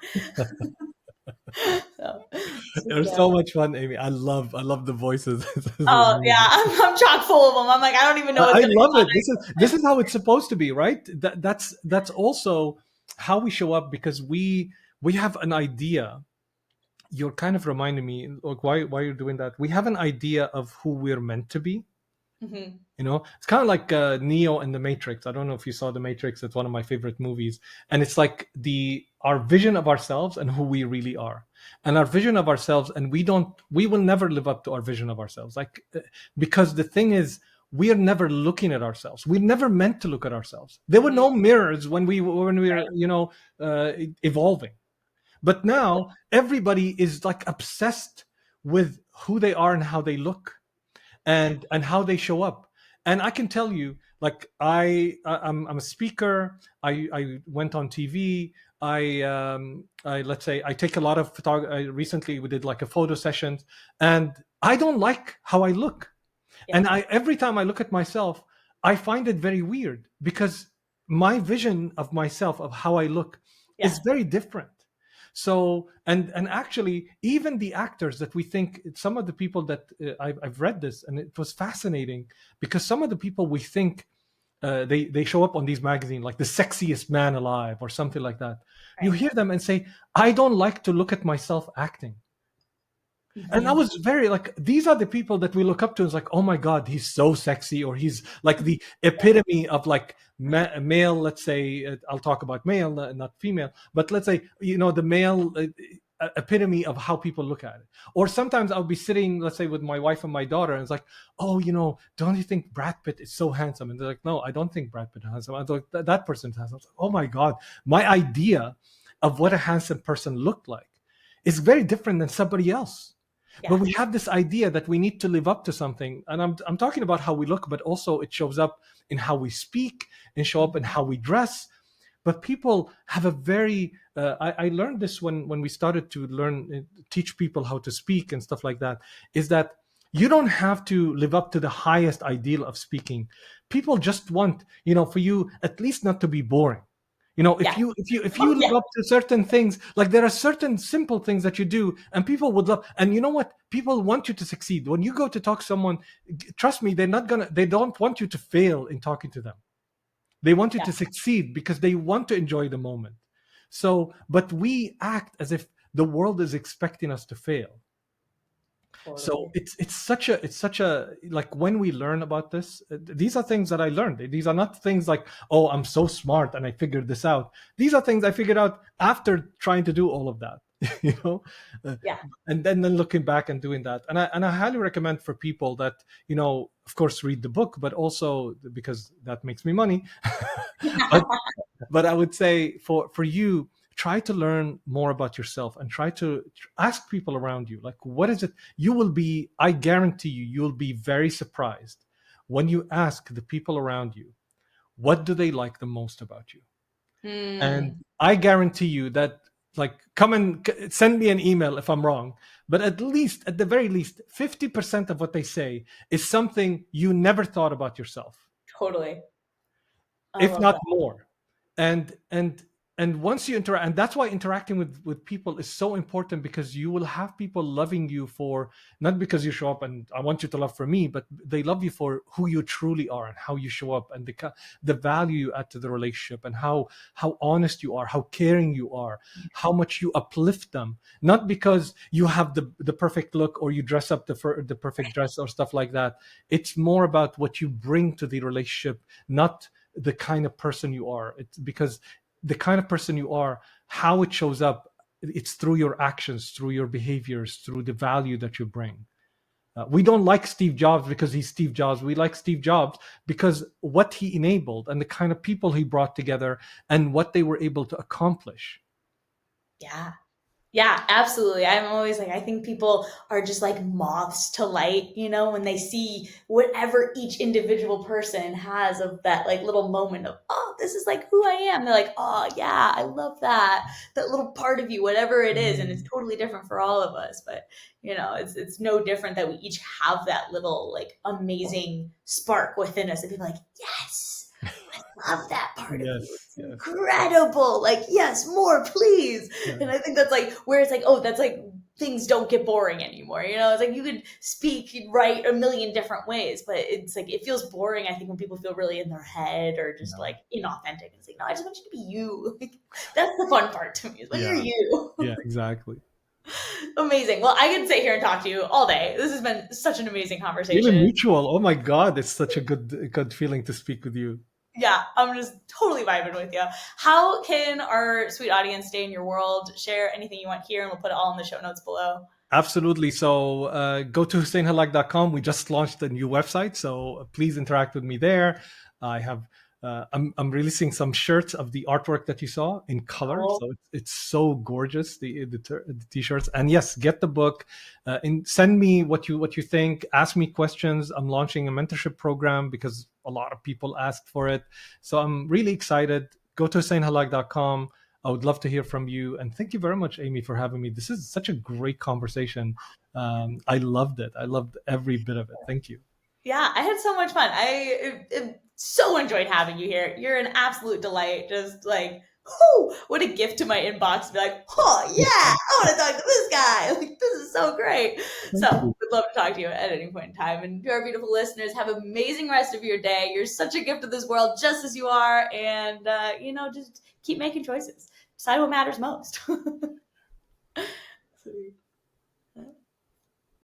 So it's It just, was so much fun, Amy. I love the voices. This is oh yeah, amazing. I'm chock full of them. I'm like, I don't even know what's I gonna love come it. This is how it's supposed to be, right? That's also how we show up, because we have an idea. You're kind of reminding me, like, why you're doing that. We have an idea of who we're meant to be. out. Hmm. It's kind of like Neo and the Matrix. I don't know if you saw the Matrix. It's one of my favorite movies, and it's like the our vision of ourselves and who we really are, and our vision of ourselves, and we will never live up to our vision of ourselves, like because the thing is, we are never looking at ourselves. We're never meant to look at ourselves. There were Hmm. no mirrors when we were evolving, but now everybody is like obsessed with who they are and how they look, Yeah. and how they show up. And I can tell you, like, I'm a speaker. I went on TV. I let's say I take a lot of photography. Recently we did like a photo session, and I don't like how I look. Yeah. And I every time I look at myself, I find it very weird, because my vision of myself, of how I look, Yeah. is very different. So, and actually, even the actors that we think, some of the people that I've read this, and it was fascinating, because some of the people we think they show up on these magazines like the sexiest man alive or something like that. You Right. hear them and say, I don't like to look at myself acting. And I Hmm. was very like, these are the people that we look up to. It's like, oh my God, he's so sexy, or he's like the epitome of like male. Let's say, I'll talk about male, not female, but let's say, the male epitome of how people look at it. Or sometimes I'll be sitting, let's say, with my wife and my daughter, and it's like, oh, don't you think Brad Pitt is so handsome? And they're like, no, I don't think Brad Pitt is handsome. I thought that person's handsome. I was like, oh my God, my idea of what a handsome person looked like is very different than somebody else. Yeah. But we have this idea that we need to live up to something, and I'm talking about how we look, but also it shows up in how we speak, and show up in how we dress. But people have a very I learned this when we started to teach people how to speak and stuff like that, is that you don't have to live up to the highest ideal of speaking. People just want, for you at least not to be boring. If Yeah. you Oh, live yeah. up to certain things, like there are certain simple things that you do, and people would love. And you know what? People want you to succeed. When you go to talk to someone, trust me, they don't want you to fail in talking to them. They want you Yeah. to succeed because they want to enjoy the moment. So, but we act as if the world is expecting us to fail. So Totally. it's such a like, when we learn about this, these are things that I learned. These are not things like, I'm so smart and I figured this out. These are things I figured out after trying to do all of that. you know. Uh, Yeah. and then looking back and doing that, and I highly recommend for people that, of course, read the book, but also because that makes me money. but but I would say for you, try to learn more about yourself and try to ask people around you, like, what is it? You will be, I guarantee you, you'll be very surprised when you ask the people around you, what do they like the most about you? And Hmm. I guarantee you that, like, come and send me an email if I'm wrong, but at the very least, 50% of what they say is something you never thought about yourself, Totally. I if love not that. more. And and and once you interact, and that's why interacting with people is so important, because you will have people loving you for, not because you show up and I want you to love for me, but they love you for who you truly are and how you show up, and the value you add to the relationship, and how honest you are, how caring you are, how much you uplift them, not because you have the perfect look or you dress up the perfect dress or stuff like that. It's more about what you bring to the relationship, not the kind of person you are. It's because the kind of person you are, how it shows up, it's through your actions, through your behaviors, through the value that you bring. We don't like Steve Jobs because he's Steve Jobs. We like Steve Jobs because what he enabled and the kind of people he brought together and what they were able to accomplish. Yeah. Yeah, absolutely. I'm always like, I think people are just like moths to light, when they see whatever each individual person has of that like little moment of, oh, this is like who I am. They're like, oh, yeah, I love that little part of you, whatever it is. And it's Mm, totally different for all of us. But, it's no different that we each have that little like amazing spark within us. And people are like, yes, I love that part of you. yes, It's yes, incredible. Like, yes, more, please. yeah, And I think that's like where it's like, oh, that's like things don't get boring anymore. It's like you could speak, write a million different ways, but it's like it feels boring, I think, when people feel really in their head or just yeah, like inauthentic. It's like, no, I just want you to be you. Like, that's the fun part to me, is when you're yeah, you. yeah, exactly. Amazing. Well, I could sit here and talk to you all day. This has been such an amazing Feeling conversation. mutual. Oh my God, it's such a good feeling to speak with you. Yeah, I'm just totally vibing with you. How can our sweet audience stay in your world? Share anything you want here, and we'll put it all in the show notes below. Absolutely. So go to HusseinHallak.com. We just launched a new website, so please interact with me there. I have I'm releasing some shirts of the artwork that you saw in color, Oh, so it's so gorgeous, the t-shirts. And yes, get the book, and send me what you think. Ask me questions. I'm launching a mentorship program because a lot of people asked for it, so I'm really excited. Go to HusseinHallak.com. I would love to hear from you. And thank you very much, Amy, for having me. This is such a great conversation. I loved it. I loved every bit of it. Thank you. yeah, I had so much fun. I so enjoyed having you here. You're an absolute delight. Just like, whoo, what a gift to my inbox to be like, oh, yeah, I want to talk to this guy. Like, this is so great. So, Thank you. would love to talk to you at any point in time. And to our beautiful listeners, have an amazing rest of your day. You're such a gift to this world, just as you are. And, just keep making choices. Decide what matters most. Sweet.